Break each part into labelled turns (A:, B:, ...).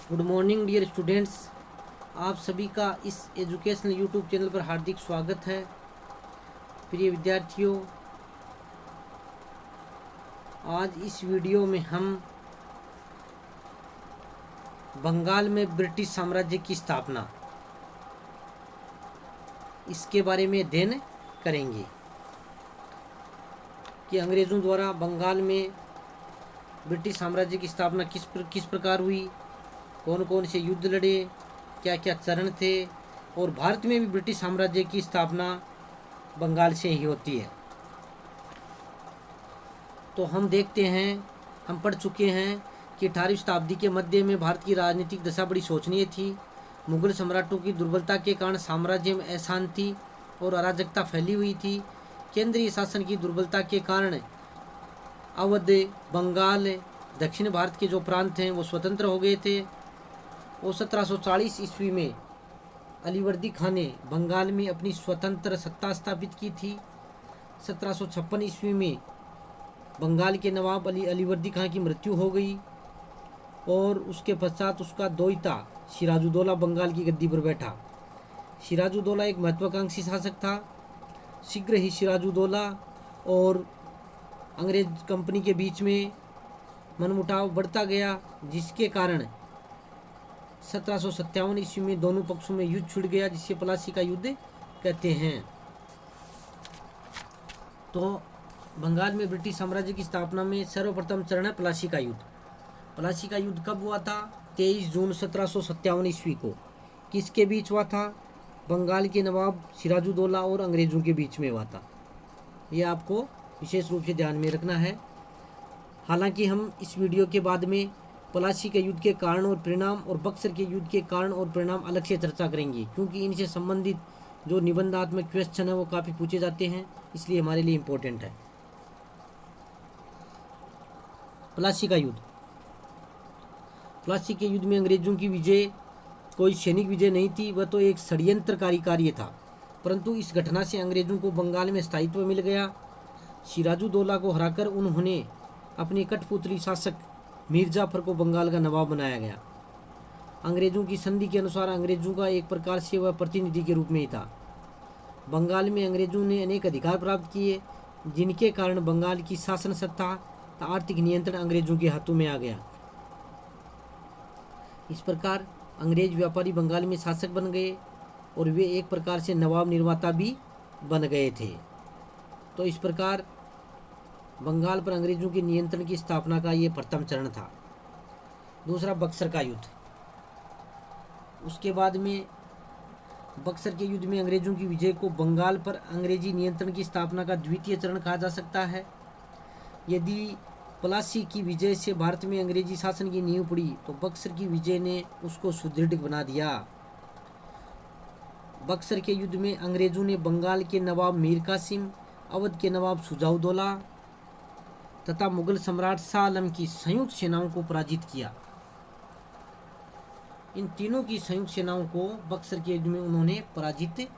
A: Good morning dear students. आप सभी का इस एजुकेशनल यूट्यूब चैनल पर हार्दिक स्वागत है। प्रिय विद्यार्थियों, आज इस वीडियो में हम बंगाल में ब्रिटिश साम्राज्य की स्थापना इसके बारे में अध्ययन करेंगे कि अंग्रेज़ों द्वारा बंगाल में ब्रिटिश साम्राज्य की स्थापना किस प्रकार हुई, कौन कौन से युद्ध लड़े, क्या क्या चरण थे, और भारत में भी ब्रिटिश साम्राज्य की स्थापना बंगाल से ही होती है। तो हम देखते हैं, हम पढ़ चुके हैं कि 18वीं शताब्दी के मध्य में भारत की राजनीतिक दशा बड़ी शोचनीय थी। मुगल सम्राटों की दुर्बलता के कारण साम्राज्य में अशांति और अराजकता फैली हुई थी। केंद्रीय शासन की दुर्बलता के कारण अवध, बंगाल, दक्षिण भारत के जो प्रांत हैं वो स्वतंत्र हो गए थे। और 1740 ईस्वी में अलीवर्दी खान ने बंगाल में अपनी स्वतंत्र सत्ता स्थापित की थी। 1756 ईस्वी में बंगाल के नवाब अलीवर्दी खान की मृत्यु हो गई और उसके पश्चात उसका दोहिता सिराजुद्दौला बंगाल की गद्दी पर बैठा। सिराजुद्दौला एक महत्वाकांक्षी शासक था। शीघ्र ही सिराजुद्दौला और अंग्रेज कंपनी के बीच में मनमुटाव बढ़ता गया, जिसके कारण 1757 ईस्वी में दोनों पक्षों में युद्ध छिड़ गया, जिसे प्लासी का युद्ध कहते हैं। तो बंगाल में ब्रिटिश साम्राज्य की स्थापना में सर्वप्रथम चरण है प्लासी का युद्ध। प्लासी का युद्ध कब हुआ था? 23 जून 1757 ईस्वी को। किसके बीच हुआ था? बंगाल के नवाब सिराजुद्दौला और अंग्रेजों के बीच में हुआ था। यह आपको विशेष रूप से ध्यान में रखना है। हालांकि हम इस वीडियो के बाद में प्लासी के युद्ध के कारण और परिणाम और बक्सर के युद्ध के कारण और परिणाम अलग से चर्चा करेंगे, क्योंकि इनसे संबंधित जो निबंधात्मक क्वेश्चन है वो काफ़ी पूछे जाते हैं, इसलिए हमारे लिए इम्पोर्टेंट है। प्लासी का युद्ध। प्लासी के युद्ध में अंग्रेजों की विजय कोई सैनिक विजय नहीं थी, वह तो एक षड्यंत्रकारी कार्य था। परंतु इस घटना से अंग्रेजों को बंगाल में स्थायित्व मिल गया। सिराजुद्दौला को हराकर उन्होंने अपने कठपुतली शासक मीर जाफर को बंगाल का नवाब बनाया गया। अंग्रेजों की संधि के अनुसार अंग्रेजों का एक प्रकार से वह प्रतिनिधि के रूप में ही था। बंगाल में अंग्रेजों ने अनेक अधिकार प्राप्त किए, जिनके कारण बंगाल की शासन सत्ता, आर्थिक नियंत्रण अंग्रेजों के हाथों में आ गया। इस प्रकार अंग्रेज व्यापारी बंगाल में शासक बन गए और वे एक प्रकार से नवाब निर्माता भी बन गए थे। तो इस प्रकार बंगाल पर अंग्रेजों के नियंत्रण की स्थापना का ये प्रथम चरण था। दूसरा, बक्सर का युद्ध। उसके बाद में बक्सर के युद्ध में अंग्रेजों की विजय को बंगाल पर अंग्रेजी नियंत्रण की स्थापना का द्वितीय चरण कहा जा सकता है। यदि प्लासी की विजय से भारत में अंग्रेजी शासन की नींव पड़ी, तो बक्सर की विजय ने उसको सुदृढ़ बना दिया। बक्सर के युद्ध में अंग्रेजों ने बंगाल के नवाब मीर कासिम, अवध के नवाब शुजाउद्दौला तथा मुगल सम्राट शाह आलम की संयुक्त सेनाओं को पराजित किया। इन तीनों की संयुक्त सेनाओं को बक्सर के युद्ध में उन्होंने पराजित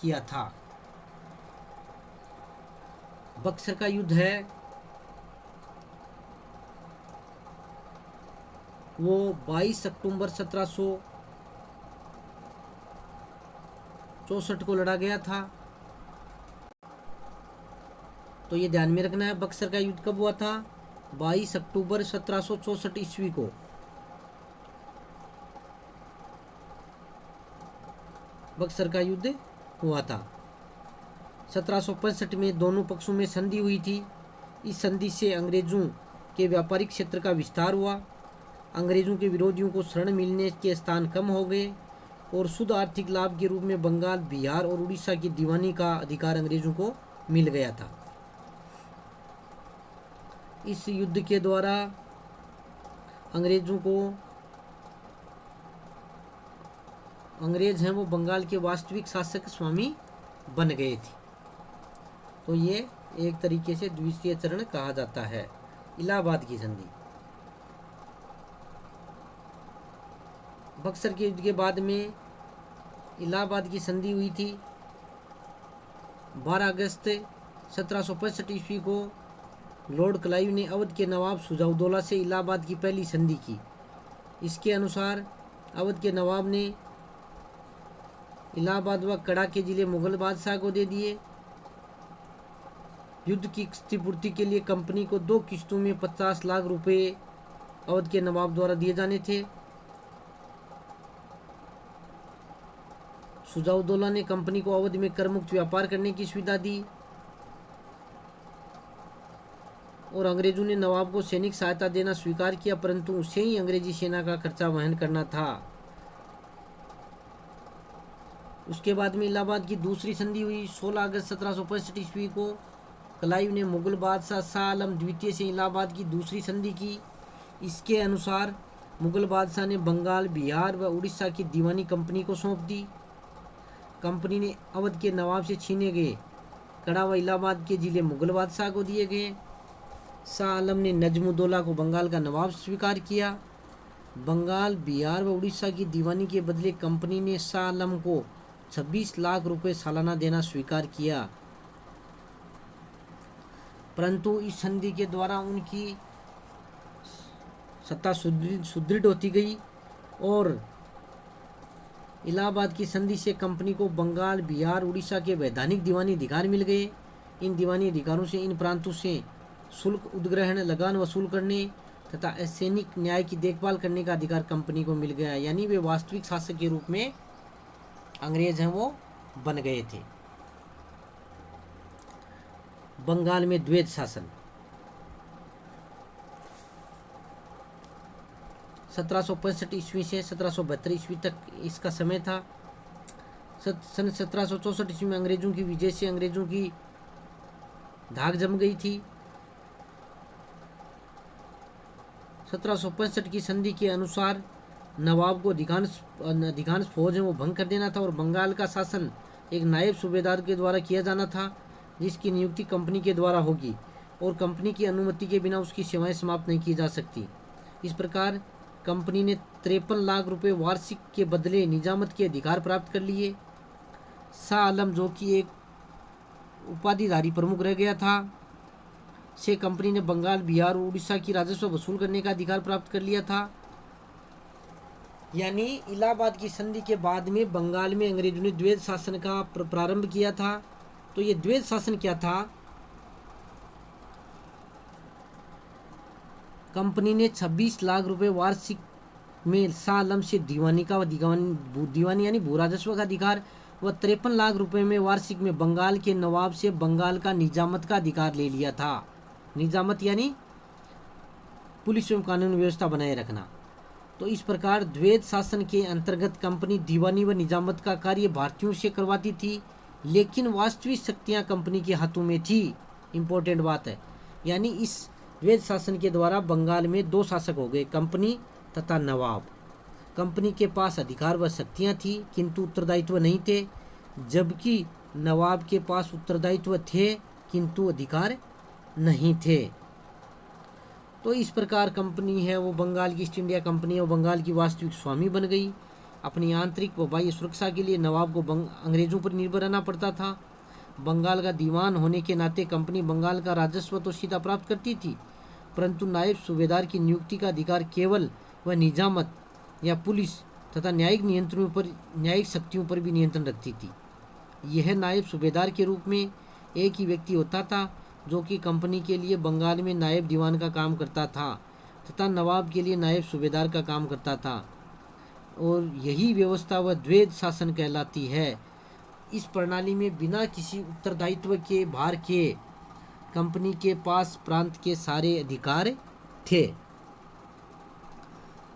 A: किया था। बक्सर का युद्ध है वो 22 अक्टूबर 1764 को लड़ा गया था। तो ये ध्यान में रखना है, बक्सर का युद्ध कब हुआ था? 22 अक्टूबर 1764 ईस्वी को। बक्सर का युद्ध हुआ था। 1765 में दोनों पक्षों में संधि हुई थी। इस संधि से अंग्रेजों के व्यापारिक क्षेत्र का विस्तार हुआ। अंग्रेजों के विरोधियों को शरण मिलने के स्थान कम हो गए और शुद्ध आर्थिक लाभ के रूप में बंगाल, बिहार और उड़ीसा की दीवानी का अधिकार अंग्रेजों को मिल गया था। इस युद्ध के द्वारा अंग्रेज हैं वो बंगाल के वास्तविक शासक स्वामी बन गए थे। तो ये एक तरीके से द्वितीय चरण कहा जाता है। इलाहाबाद की संधि। बक्सर के युद्ध के बाद में इलाहाबाद की संधि हुई थी। 12 अगस्त 1765 ईस्वी को लॉर्ड क्लाइव ने अवध के नवाब शुजाउद्दौला से इलाहाबाद की पहली संधि की। इसके अनुसार अवध के नवाब ने इलाहाबाद व कड़ा के जिले मुगल बादशाह को दे दिए। युद्ध की क्षतिपूर्ति के लिए कंपनी को 2 किस्तों में 50 लाख रुपए अवध के नवाब द्वारा दिए जाने थे। शुजाउद्दौला ने कंपनी को अवध में करमुक्त व्यापार करने की सुविधा दी और अंग्रेजों ने नवाब को सैनिक सहायता देना स्वीकार किया, परंतु उसे ही अंग्रेजी सेना का खर्चा वहन करना था। उसके बाद में इलाहाबाद की दूसरी संधि हुई। 16 अगस्त 1765 ईस्वी को क्लाइव ने मुगल बादशाह शाह आलम द्वितीय से इलाहाबाद की दूसरी संधि की। इसके अनुसार मुगल बादशाह ने बंगाल, बिहार व उड़ीसा की दीवानी कंपनी को सौंप दी। कंपनी ने अवध के नवाब से छीने गए कड़ा व इलाहाबाद के जिले मुगल बादशाह को दिए गए। शाह आलम ने नजमुद्दौला को बंगाल का नवाब स्वीकार किया। बंगाल, बिहार व उड़ीसा की दीवानी के बदले कंपनी ने शाह आलम को 26 लाख रुपए सालाना देना स्वीकार किया, परंतु इस संधि के द्वारा उनकी सत्ता सुदृढ़ होती गई और इलाहाबाद की संधि से कंपनी को बंगाल, बिहार, उड़ीसा के वैधानिक दीवानी अधिकार मिल गए। इन दीवानी अधिकारों से इन प्रांतों से शुल्क उद्ग्रहण, लगान वसूल करने तथा सैनिक न्याय की देखभाल करने का अधिकार कंपनी को मिल गया। यानी वे वास्तविक शासक के रूप में अंग्रेज हैं वो बन गए थे। बंगाल में द्वैत शासन 1765 ईस्वी से 1772 ईस्वी तक इसका समय था। सन 1764 ईस्वी में अंग्रेजों की विजय से अंग्रेजों की धाक जम गई थी। 1765 की संधि के अनुसार नवाब को अधिकांश फौज है वो भंग कर देना था और बंगाल का शासन एक नायब सूबेदार के द्वारा किया जाना था, जिसकी नियुक्ति कंपनी के द्वारा होगी और कंपनी की अनुमति के बिना उसकी सेवाएं समाप्त नहीं की जा सकती। इस प्रकार कंपनी ने 53 लाख रुपए वार्षिक के बदले निजामत के अधिकार प्राप्त कर लिए। शाह आलम, जो कि एक उपाधिधारी प्रमुख रह गया था, से कंपनी ने बंगाल, बिहार और उड़ीसा की राजस्व वसूल करने का अधिकार प्राप्त कर लिया था। यानी इलाहाबाद की संधि के बाद में बंगाल में अंग्रेजों ने द्वैत शासन का प्रारंभ किया था। तो ये द्वैत शासन क्या था? कंपनी ने 26 लाख रुपए वार्षिक में शाह आलम से दीवानी यानी भू राजस्व का अधिकार व 53 लाख रुपए में वार्षिक में बंगाल के नवाब से बंगाल का निजामत का अधिकार ले लिया था। निजामत यानी पुलिस एवं कानून व्यवस्था बनाए रखना। तो इस प्रकार द्वैत शासन के अंतर्गत कंपनी दीवानी व निजामत का कार्य भारतीयों से करवाती थी, लेकिन वास्तविक शक्तियां कंपनी के हाथों में थी। इम्पोर्टेंट बात है। यानी इस द्वैत शासन के द्वारा बंगाल में 2 शासक हो गए, कंपनी तथा नवाब। कंपनी के पास अधिकार व शक्तियां थी किंतु उत्तरदायित्व नहीं थे, जबकि नवाब के पास उत्तरदायित्व थे किंतु अधिकार नहीं थे। तो इस प्रकार कंपनी है वो बंगाल की ईस्ट इंडिया कंपनी और बंगाल की वास्तविक स्वामी बन गई। अपनी आंतरिक व बाह्य सुरक्षा के लिए नवाब को अंग्रेजों पर निर्भर रहना पड़ता था। बंगाल का दीवान होने के नाते कंपनी बंगाल का राजस्व तो सीधा प्राप्त करती थी, परंतु नायब सूबेदार की नियुक्ति का अधिकार केवल वह निजामत या पुलिस तथा न्यायिक शक्तियों पर भी नियंत्रण रखती थी। यह नायब सूबेदार के रूप में एक ही व्यक्ति होता था, जो कि कंपनी के लिए बंगाल में नायब दीवान का काम करता था तथा नवाब के लिए नायब सूबेदार का काम करता था, और यही व्यवस्था वह द्वैत शासन कहलाती है। इस प्रणाली में बिना किसी उत्तरदायित्व के भार के कंपनी के पास प्रांत के सारे अधिकार थे।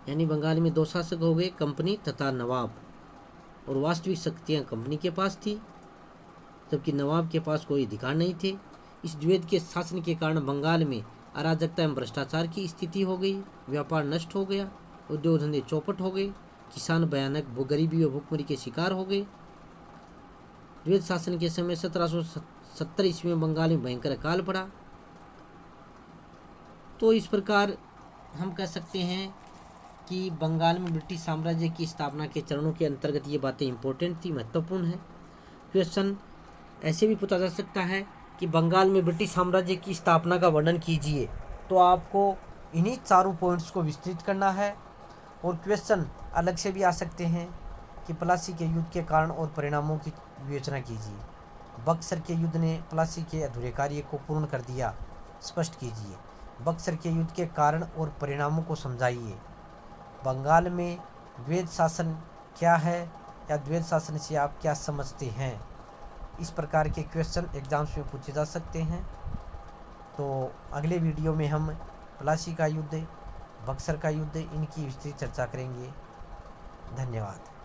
A: यानी बंगाल में 2 शासक हो गए, कंपनी तथा नवाब, और वास्तविक शक्तियां कंपनी के पास थी जबकि नवाब के पास कोई अधिकार नहीं थे। इस द्वैत के शासन के कारण बंगाल में अराजकता एवं भ्रष्टाचार की स्थिति हो गई, व्यापार नष्ट हो गया, उद्योग धंधे चौपट हो गए, किसान भयानक गरीबी और भुखमरी के शिकार हो गए। द्वैत शासन के समय 1770 ईस्वी में बंगाल में भयंकर अकाल पड़ा। तो इस प्रकार हम कह सकते हैं कि बंगाल में ब्रिटिश साम्राज्य की स्थापना के चरणों के अंतर्गत ये बातें इंपॉर्टेंट थी, महत्वपूर्ण है। क्वेश्चन ऐसे भी पूछा जा सकता है कि बंगाल में ब्रिटिश साम्राज्य की स्थापना का वर्णन कीजिए, तो आपको इन्हीं चारों पॉइंट्स को विस्तृत करना है। और क्वेश्चन अलग से भी आ सकते हैं कि प्लासी के युद्ध के कारण और परिणामों की विवेचना कीजिए। बक्सर के युद्ध ने प्लासी के अधूरे कार्य को पूर्ण कर दिया, स्पष्ट कीजिए। बक्सर के युद्ध के कारण और परिणामों को समझाइए। बंगाल में द्वैध शासन क्या है या द्वैध शासन से आप क्या समझते हैं? इस प्रकार के क्वेश्चन एग्जाम्स में पूछे जा सकते हैं। तो अगले वीडियो में हम प्लासी का युद्ध, बक्सर का युद्ध, इनकी विस्तृत चर्चा करेंगे। धन्यवाद।